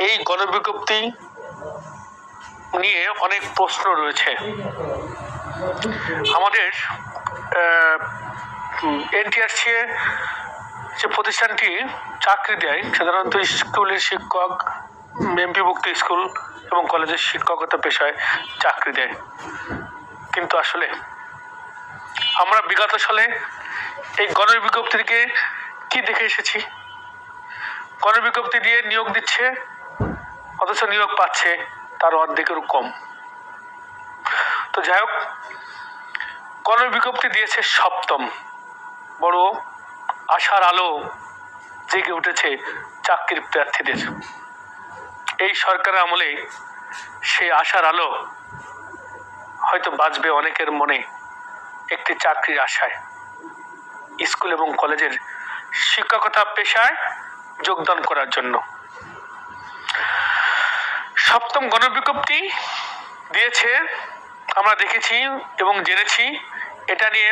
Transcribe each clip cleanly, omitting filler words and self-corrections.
এই গণবিজ্ঞপ্তি নিয়ে অনেক প্রশ্ন রয়েছে। আমাদের এনটিআরসি যে প্রতিষ্ঠানটি চাকরি দেয় সাধারণত স্কুলের শিক্ষক, এমপিভুক্ত স্কুল এবং কলেজের শিক্ষকতা পেশায় চাকরি দেয়। কিন্তু আসলে আমরা বিগত সালে এই গণবিজ্ঞপ্তিকে কি দেখে এসেছি? গণবিজ্ঞপ্তি দিয়ে নিয়োগ দিচ্ছে, অথচ নিয়োগ পাচ্ছে তার অর্ধেকেরও কম। তো যাই হোক, গণবিজ্ঞপ্তি দিয়েছে সপ্তম, বড় আশার আলো জেগে উঠেছে চাকরির প্রার্থীদের। এই সরকারের আমলে সেই আশার আলো হয়তো বাঁচবে অনেকের মনে একটি চাকরির আশায়, স্কুল এবং কলেজের শিক্ষকতা পেশায় যোগদান করার জন্য। সপ্তম গণবিজ্ঞপ্তি দিয়েছে, আমরা দেখেছি এবং জেনেছি। এটা নিয়ে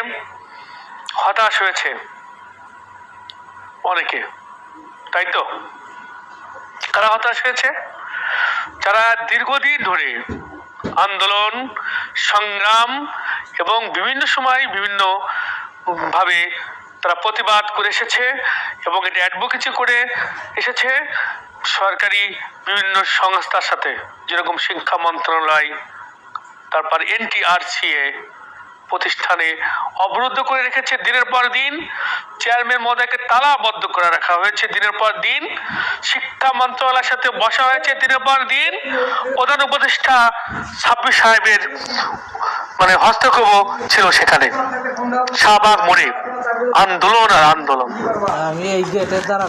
হতাশ হয়েছে অনেকে, তাই তো? কারা হতাশ হয়েছে? যারা দীর্ঘদিন ধরে আন্দোলন, সংগ্রাম এবং বিভিন্ন সময় বিভিন্ন ভাবে তারা প্রতিবাদ করে এসেছে এবং এটা অ্যাডভোকেসি করে এসেছে সরকারি বিভিন্ন সংস্থার সাথে, যেরকম শিক্ষা মন্ত্রণালয়, তারপর এনটিআরসিএ প্রতিষ্ঠানে অবরুদ্ধ করে রেখেছে দিনের পর দিন। চেয়ারম্যান মহোদয়কে তালাবদ্ধ করে রাখা হয়েছে দিনের পর দিন। শিক্ষা মন্ত্রণালয়ের সাথে বসা হয়েছে দিনের পর দিন। প্রধান উপদেষ্টা সাব্বির সাহেবের হস্তক্ষেপ ছিল সেখানে। শাহবাগ মোড়ে আন্দোলন আর আন্দোলন,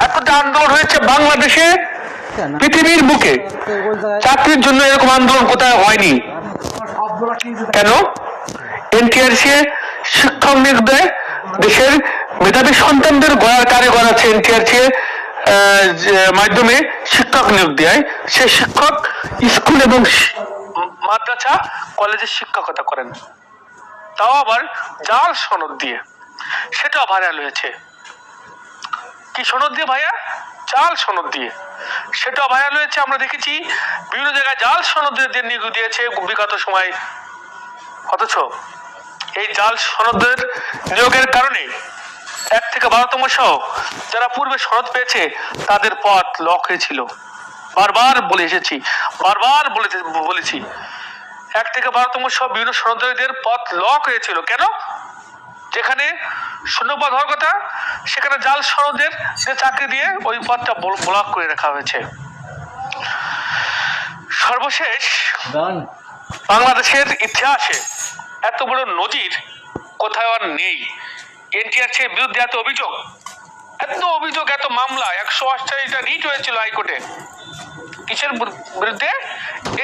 একটা আন্দোলন হয়েছে বাংলাদেশে, পৃথিবীর বুকে চাকরির জন্য এরকম আন্দোলন কোথায় হয়নি। কেন? এনটিআরসি শিক্ষক নিয়োগ দেয়, দেশের মেধাবী সন্তানদের গড়ার কারে গড়াচ্ছে এনটিআরসি মাধ্যমে শিক্ষক নিয়োগ দেয়। সে শিক্ষক স্কুল এবং মাদ্রাসা কলেজের শিক্ষকতা করেন, তাও আবার জাল সনদ দিয়ে। সেটাও ভাইরাল হয়েছে। কি সনদ দিয়ে ভাইয়া? জাল সনদ দিয়ে। সেটাও ভাইরাল হয়েছে। আমরা দেখেছি বিভিন্ন জায়গায় জাল সনদ দিয়ে নিয়োগ দিয়েছে বিগত সময়। অথচ এই জাল সনদের নিয়োগের কারণে 1 থেকে 12তম সহ যারা পূর্বে সনদ পেয়েছে তাদের পথ লক হয়েছিল। বারবার বলে এসেছি, বারবার বলেছি 1 থেকে 12তম সহ বিভিন্ন সনদীদের পথ লক হয়েছিল। কেন? যেখানে শূন্যপদ হওয়ার কথা সেখানে জাল সনদের চাকরি দিয়ে ওই পথটা ব্লক করে রাখা হয়েছে। সর্বশেষ বাংলাদেশের ইতিহাসে এত বড় নজির কোথাও আর নেই। এনটিআরসির বিরুদ্ধে এত অভিযোগ, এত মামলা, 188টা রিট হয়েছিল হাইকোর্টে। কিসের বিরুদ্ধে?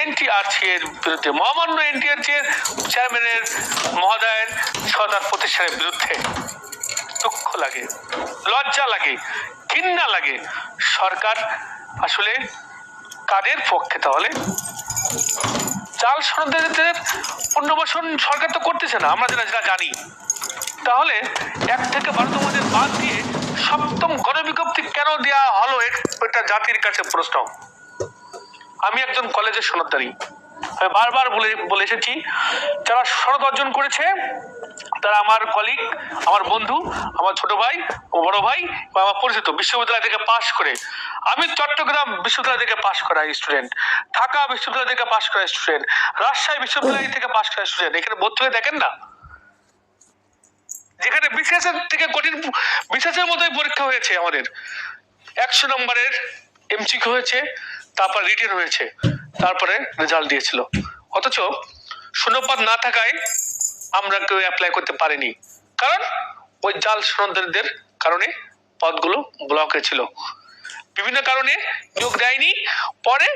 এনটিআরসি এর বিরুদ্ধে। মহামান্য এনটিআরসি এর চেয়ারম্যানের মহোদয়ের সরকার প্রতিষ্ঠানের বিরুদ্ধে। দুঃখ লাগে, লজ্জা লাগে, ঘৃণা লাগে। সরকার আসলে কাদের পক্ষে? তাহলে জাল সনদের পুনর্বাসন সরকার তো করতেছে না, আমরা যেটা জানি। তাহলে 1 থেকে 12তম বাদ দিয়ে সপ্তম গণবিজ্ঞপ্তি কেন দেওয়া হলো? এটা জাতির কাছে প্রশ্ন। আমি একজন কলেজের সনদধারী, আমি বারবার বলে এসেছি, যারা সনদ অর্জন করেছে তারা আমার কলিগ, আমার বন্ধু, আমার ছোট ভাই, বড় ভাই বা আমার পরিচিত। বিশ্ববিদ্যালয় থেকে পাশ করে, আমি চট্টগ্রাম বিশ্ববিদ্যালয় থেকে পাশ করা স্টুডেন্ট, ঢাকা বিশ্ববিদ্যালয় থেকে পাশ করা স্টুডেন্ট, রাজশাহী বিশ্ববিদ্যালয় থেকে পাশ করা স্টুডেন্ট। এখানে ভর্তি হয়ে দেখেন না, যেখানে বিসিএসের থেকে কঠিন বিসিএসের মতোই পরীক্ষা হয়েছে। আমাদের 100 নম্বরের এমসিকিউ হয়েছে, তারপর রিটেন হয়েছে, তারপরে রেজাল্ট দিয়েছিল। অথচ শূন্যপদ না থাকায় আমরা কেউ অ্যাপ্লাই করতে পারিনি, কারণ ওই জাল সনদদের কারণে পদগুলো ব্লক হয়েছিল। বিভিন্ন কারণে নিয়োগ দেয়নি। পরে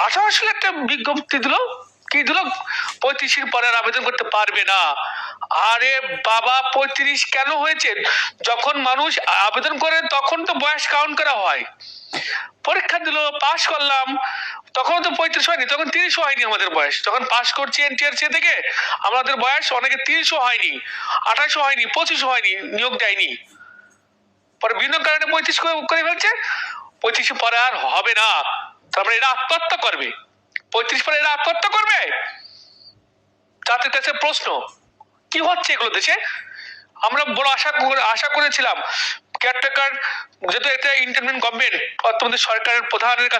18 সালে একটা বিজ্ঞপ্তি দিল, কি দিল? 35-এর পরে আবেদন করতে পারবে না। আরে বাবা, 35 কেন হয়েছে? যখন মানুষ আবেদন করে তখন তো বয়স কাউন্ট করা হয়। পরীক্ষা দিল, পাশ করলাম, তখন তো 35 হয়নি, তখন 30 হয়নি আমাদের বয়স। যখন পাশ করছি এনটিআরসি থেকে, আমাদের বয়স অনেকে 30 হয়নি, 28 হয়নি, 25 হয়নি, নিয়োগ দেয়নি। পরে বিভিন্ন কারণে 35 করে ফেলছে। 35 পরে আর হবে না, তার মানে এরা আত্মহত্যা করবে, 35 পরে এরা আত্মহত্যা করবে। তাতে দেশের প্রশ্ন কি হচ্ছে এগুলো দেশে? আমরা বড় আশা করেছিলাম কেয়ারটেকার, যেহেতু এটা ইন্টারমিডিয়েট গভর্নমেন্ট, অর্থমন্ত্রী সরকারের প্রধানের কাছে